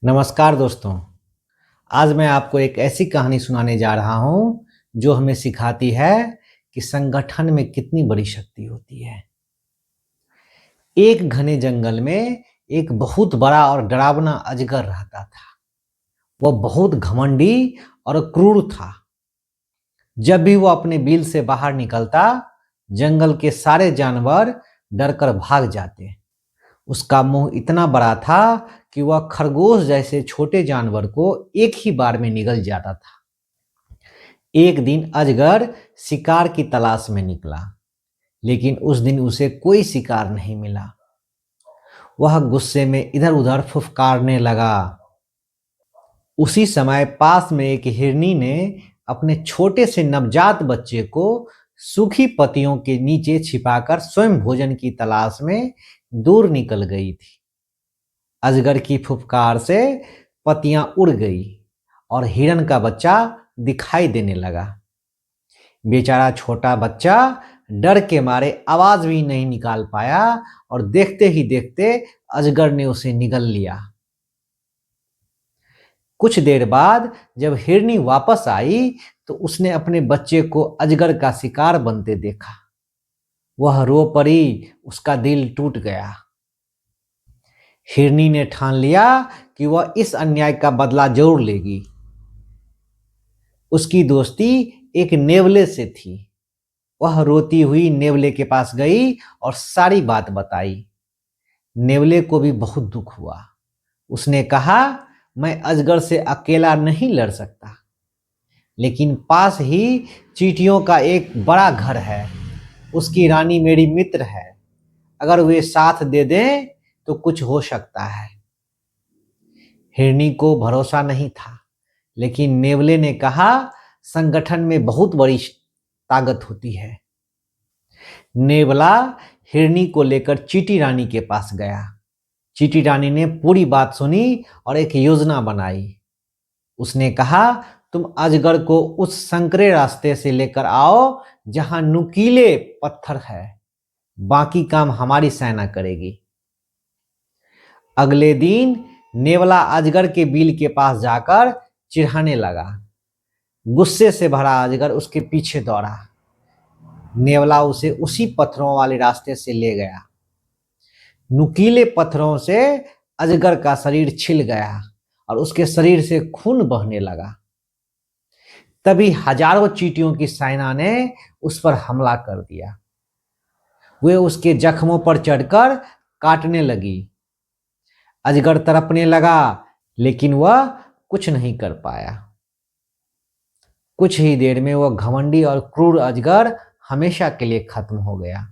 नमस्कार दोस्तों। आज मैं आपको एक ऐसी कहानी सुनाने जा रहा हूँ जो हमें सिखाती है कि संगठन में कितनी बड़ी शक्ति होती है। एक घने जंगल में एक बहुत बड़ा और डरावना अजगर रहता था। वह बहुत घमंडी और क्रूर था। जब भी वो अपने बिल से बाहर निकलता, जंगल के सारे जानवर डरकर भाग जाते। उसका मुंह इतना बड़ा था कि वह खरगोश जैसे छोटे जानवर को एक ही बार में निगल जाता था। एक दिन अजगर शिकार की तलाश में निकला, लेकिन उस दिन उसे कोई शिकार नहीं मिला। वह गुस्से में इधर उधर फुफकारने लगा। उसी समय पास में एक हिरनी ने अपने छोटे से नवजात बच्चे को सूखी पत्तियों के नीचे छिपाकर स्वयं भोजन की तलाश में दूर निकल गई थी। अजगर की फुफकार से पत्तियां उड़ गई और हिरन का बच्चा दिखाई देने लगा। बेचारा छोटा बच्चा डर के मारे आवाज भी नहीं निकाल पाया और देखते ही देखते अजगर ने उसे निगल लिया। कुछ देर बाद जब हिरनी वापस आई तो उसने अपने बच्चे को अजगर का शिकार बनते देखा। वह रो पड़ी, उसका दिल टूट गया। हिरनी ने ठान लिया कि वह इस अन्याय का बदला जरूर लेगी। उसकी दोस्ती एक नेवले से थी। वह रोती हुई नेवले के पास गई और सारी बात बताई। नेवले को भी बहुत दुख हुआ। उसने कहा, मैं अजगर से अकेला नहीं लड़ सकता, लेकिन पास ही चींटियों का एक बड़ा घर है। उसकी रानी मेरी मित्र है। अगर वे साथ दे दें तो कुछ हो सकता है। हिरनी को भरोसा नहीं था, लेकिन नेवले ने कहा, संगठन में बहुत बड़ी ताकत होती है। नेवला हिरनी को लेकर चींटी रानी के पास गया। चींटी रानी ने पूरी बात सुनी और एक योजना बनाई। उसने कहा, तुम अजगर को उस संकरे रास्ते से लेकर आओ जहां नुकीले पत्थर है। बाकी काम हमारी सेना करेगी। अगले दिन नेवला अजगर के बिल के पास जाकर चिढ़ाने लगा। गुस्से से भरा अजगर उसके पीछे दौड़ा। नेवला उसे उसी पत्थरों वाले रास्ते से ले गया। नुकीले पत्थरों से अजगर का शरीर छिल गया और उसके शरीर से खून बहने लगा। तभी हजारों चींटियों की सेना ने उस पर हमला कर दिया। वे उसके जख्मों पर चढ़कर काटने लगी। अजगर तड़पने लगा, लेकिन वह कुछ नहीं कर पाया। कुछ ही देर में वह घमंडी और क्रूर अजगर हमेशा के लिए खत्म हो गया।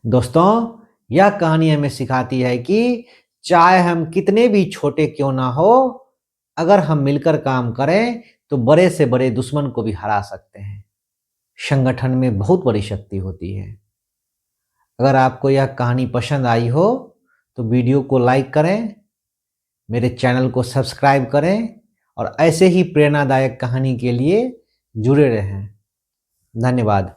दोस्तों, यह कहानी हमें सिखाती है कि चाहे हम कितने भी छोटे क्यों ना हो, अगर हम मिलकर काम करें तो बड़े से बड़े दुश्मन को भी हरा सकते हैं। संगठन में बहुत बड़ी शक्ति होती है। अगर आपको यह कहानी पसंद आई हो तो वीडियो को लाइक करें, मेरे चैनल को सब्सक्राइब करें और ऐसे ही प्रेरणादायक कहानी के लिए जुड़े रहें। धन्यवाद।